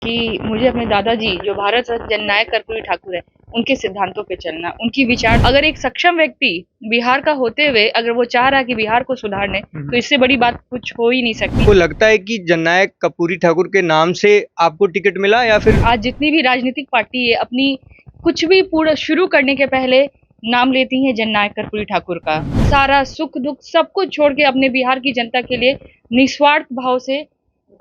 कि मुझे अपने दादाजी जो भारत रत्न जननायक कर्पूरी ठाकुर है, उनके सिद्धांतों पे चलना, उनकी विचार। अगर एक सक्षम व्यक्ति बिहार का होते हुए अगर वो चाह रहा है कि बिहार को सुधारने, तो इससे बड़ी बात कुछ हो ही नहीं सकती। को लगता है कि जननायक कर्पूरी ठाकुर के नाम से आपको टिकट मिला या फिर आज जितनी भी राजनीतिक पार्टी है, अपनी कुछ भी पूरा शुरू करने के पहले नाम लेती है जननायक कर्पूरी ठाकुर का। सारा सुख दुख सब कुछ छोड़ के अपने बिहार की जनता के लिए निस्वार्थ भाव से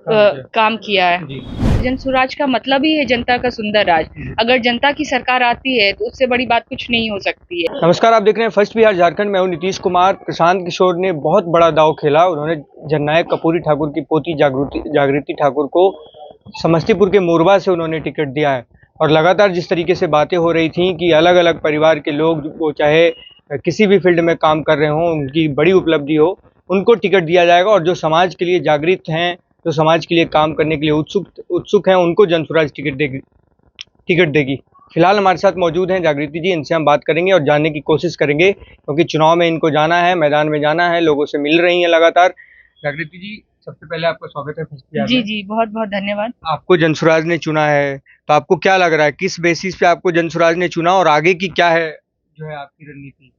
काम किया है। जन स्वराज का मतलब ही है जनता का सुंदर राज। अगर जनता की सरकार आती है तो उससे बड़ी बात कुछ नहीं हो सकती है। नमस्कार, आप देख रहे हैं फर्स्ट बिहार झारखंड। मैं हूं नीतीश कुमार। प्रशांत किशोर ने बहुत बड़ा दांव खेला। उन्होंने जननायक कर्पूरी ठाकुर की पोती जागृति ठाकुर को समस्तीपुर के मोरबा से उन्होंने टिकट दिया है। और लगातार जिस तरीके से बातें हो रही थी कि अलग अलग परिवार के लोग, वो चाहे किसी भी फील्ड में काम कर रहे हों, उनकी बड़ी उपलब्धि हो, उनको टिकट दिया जाएगा। और जो समाज के लिए जागृत हैं, जो समाज के लिए काम करने के लिए उत्सुक हैं, उनको जनसुराज टिकट देगी। फिलहाल हमारे साथ मौजूद हैं जागृति जी। इनसे हम बात करेंगे और जानने की कोशिश करेंगे, क्योंकि चुनाव में इनको जाना है, मैदान में जाना है, लोगों से मिल रही हैं लगातार। जागृति जी, सबसे पहले आपका स्वागत है फर्स्ट बिहार में। जी जी, बहुत बहुत धन्यवाद। आपको जनसुराज ने चुना है, तो आपको क्या लग रहा है, किस बेसिस पे आपको जनसुराज ने चुना और आगे की क्या है जो है आपकी रणनीति?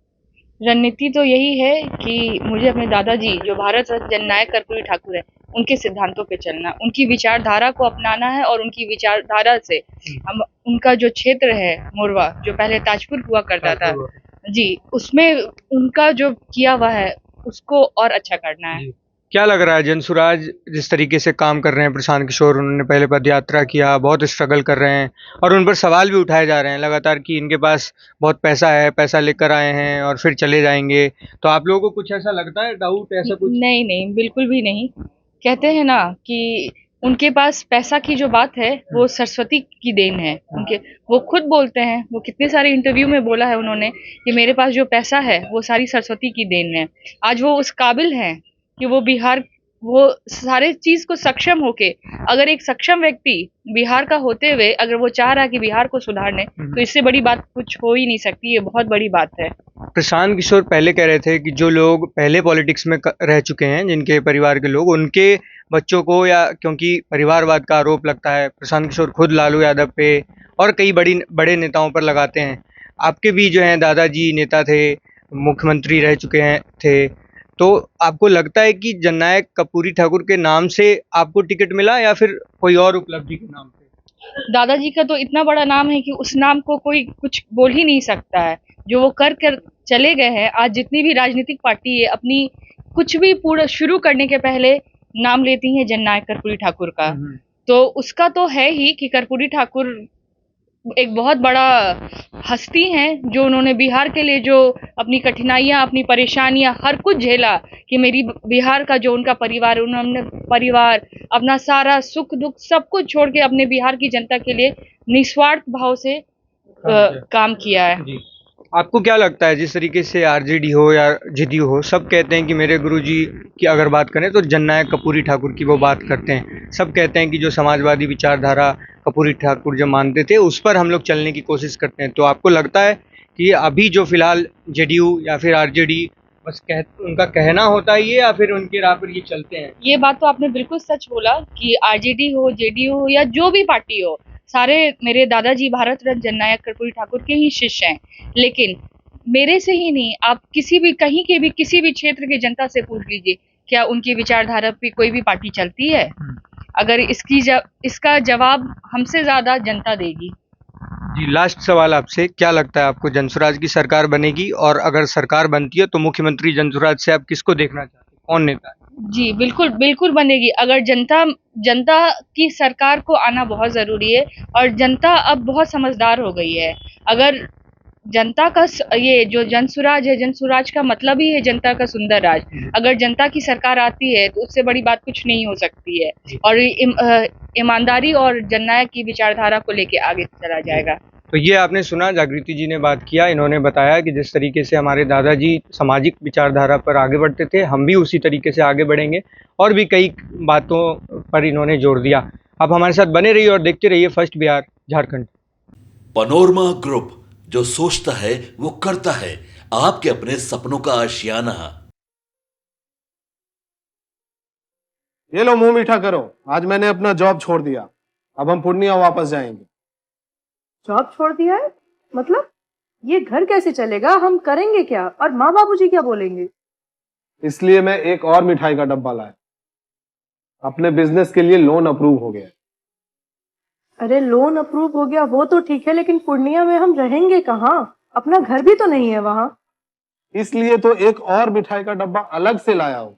रणनीति तो यही है कि मुझे अपने दादाजी जो भारत रत्न जननायक कर्पूरी ठाकुर है, उनके सिद्धांतों पे चलना, उनकी विचारधारा को अपनाना है। और उनकी विचारधारा से हम उनका जो क्षेत्र है मोरवा, जो पहले ताजपुर हुआ करता था जी, उसमें उनका जो किया हुआ है उसको और अच्छा करना है। क्या लग रहा है जनसुराज जिस तरीके से काम कर रहे हैं प्रशांत किशोर, उन्होंने पहले पद यात्रा किया, बहुत स्ट्रगल कर रहे हैं और उन पर सवाल भी उठाए जा रहे हैं लगातार कि इनके पास बहुत पैसा है, पैसा लेकर आए हैं और फिर चले जाएंगे। तो आप लोगों को कुछ ऐसा लगता है, डाउट ऐसा कुछ? नहीं नहीं, बिल्कुल भी नहीं। कहते हैं ना कि उनके पास पैसा की जो बात है वो सरस्वती की देन है उनके। वो खुद बोलते हैं, वो कितने सारे इंटरव्यू में बोला है उन्होंने कि मेरे पास जो पैसा है वो सारी सरस्वती की देन है। आज वो उस काबिल हैं कि वो बिहार, वो सारे चीज को सक्षम होके, अगर एक सक्षम व्यक्ति बिहार का होते हुए अगर वो चाह रहा है कि बिहार को सुधारने, तो इससे बड़ी बात कुछ हो ही नहीं सकती। ये बहुत बड़ी बात है। प्रशांत किशोर पहले कह रहे थे कि जो लोग पहले पॉलिटिक्स में रह चुके हैं, जिनके परिवार के लोग, उनके बच्चों को, या क्योंकि परिवारवाद का आरोप लगता है, प्रशांत किशोर खुद लालू यादव पे और कई बड़े नेताओं पर लगाते हैं। आपके भी जो हैं दादाजी नेता थे, मुख्यमंत्री रह चुके हैं थे। तो आपको लगता है कि जननायक कर्पूरी ठाकुर के नाम से आपको टिकट मिला या फिर कोई और उपलब्धि के नाम पे? दादाजी का तो इतना बड़ा नाम है कि उस नाम को कोई कुछ बोल ही नहीं सकता है। जो वो कर चले गए हैं। आज जितनी भी राजनीतिक पार्टी है, अपनी कुछ भी पूरा शुरू करने के पहले नाम लेती है जननायक कर्पूरी ठाकुर का। तो उसका तो है ही कि कर्पूरी ठाकुर एक बहुत बड़ा हस्ती हैं, जो उन्होंने बिहार के लिए जो अपनी कठिनाइयां, अपनी परेशानियां, हर कुछ झेला कि मेरी बिहार का जो उनका परिवार, उन्होंने परिवार अपना सारा सुख दुख सब कुछ छोड़ के अपने बिहार की जनता के लिए निस्वार्थ भाव से काम किया है। आपको क्या लगता है, जिस तरीके से आरजेडी हो या जेडीयू हो, सब कहते हैं कि मेरे गुरुजी की अगर बात करें तो जननायक कर्पूरी ठाकुर की वो बात करते हैं। सब कहते हैं कि जो समाजवादी विचारधारा कर्पूरी ठाकुर जो मानते थे, उस पर हम लोग चलने की कोशिश करते हैं। तो आपको लगता है कि अभी जो फिलहाल जेडीयू या फिर आरजेडी बस उनका कहना होता है ये, या फिर उनके राह पर ये चलते हैं? ये बात तो आपने बिल्कुल सच बोला कि आरजेडी हो, जेडीयू हो या जो भी पार्टी हो, सारे मेरे दादाजी भारत रत्न जननायक कर्पूरी ठाकुर के ही शिष्य हैं। लेकिन मेरे से ही नहीं, आप किसी भी कहीं के भी किसी भी क्षेत्र के जनता से पूछ लीजिए, क्या उनकी विचारधारा पे कोई भी पार्टी चलती है? अगर इसका जवाब हमसे ज्यादा जनता देगी। जी, लास्ट सवाल आपसे, क्या लगता है आपको जनसुराज की सरकार बनेगी? और अगर सरकार बनती है तो मुख्यमंत्री जनसुराज से आप किसको देखना चाहते हैं, कौन नेता है? जी बिल्कुल बिल्कुल बनेगी। अगर जनता की सरकार को आना बहुत जरूरी है। और जनता अब बहुत समझदार हो गई है। अगर जनता का ये जो जनसुराज है, जनसुराज का मतलब ही है जनता का सुंदर राज। अगर जनता की सरकार आती है तो उससे बड़ी बात कुछ नहीं हो सकती है। और ईमानदारी और जननायक की विचारधारा को लेके आगे चला जाएगा। तो ये आपने सुना, जागृति जी ने बात किया। इन्होंने बताया कि जिस तरीके से हमारे दादाजी सामाजिक विचारधारा पर आगे बढ़ते थे, हम भी उसी तरीके से आगे बढ़ेंगे। और भी कई बातों पर इन्होंने जोर दिया। आप हमारे साथ बने रहिए और देखते रहिए first Bihar Jharkhand. Panorama group, जो सोचता है वो करता है। आपके अपने सपनों का आशियाना। ये लो, मुंह मीठा करो। आज मैंने अपना जॉब छोड़ दिया। अब हम पूर्णिया वापस जाएंगे। जॉब छोड़ दिया है? मतलब ये घर कैसे चलेगा? हम करेंगे क्या? और माँ बाबूजी क्या बोलेंगे? इसलिए मैं एक और मिठाई का डब्बा लाया। अपने बिजनेस के लिए लोन अप्रूव हो गया। अरे लोन अप्रूव हो गया वो तो ठीक है, लेकिन पूर्णिया में हम रहेंगे कहाँ? अपना घर भी तो नहीं है वहां। इसलिए तो एक और मिठाई का डब्बा अलग से लाया हूं।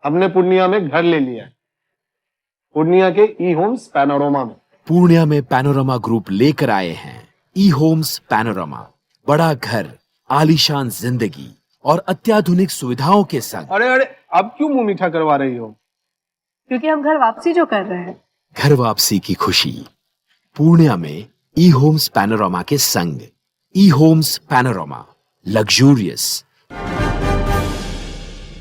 हमने पूर्णिया में घर ले लिया है, पूर्णिया के ई होम्स पैनोरमा में। पूर्णिया में पैनोरमा ग्रुप लेकर आए हैं ई होम्स पैनोरमा। बड़ा घर, आलीशान जिंदगी और अत्याधुनिक सुविधाओं के संग। अरे अरे, अब क्यों मुंह मीठा करवा रही हो? क्योंकि हम घर वापसी जो कर रहे हैं। घर वापसी की खुशी पूर्णिया में ई होम्स पैनोरमा के संग। ई होम्स पैनोरमा, लग्जूरियस,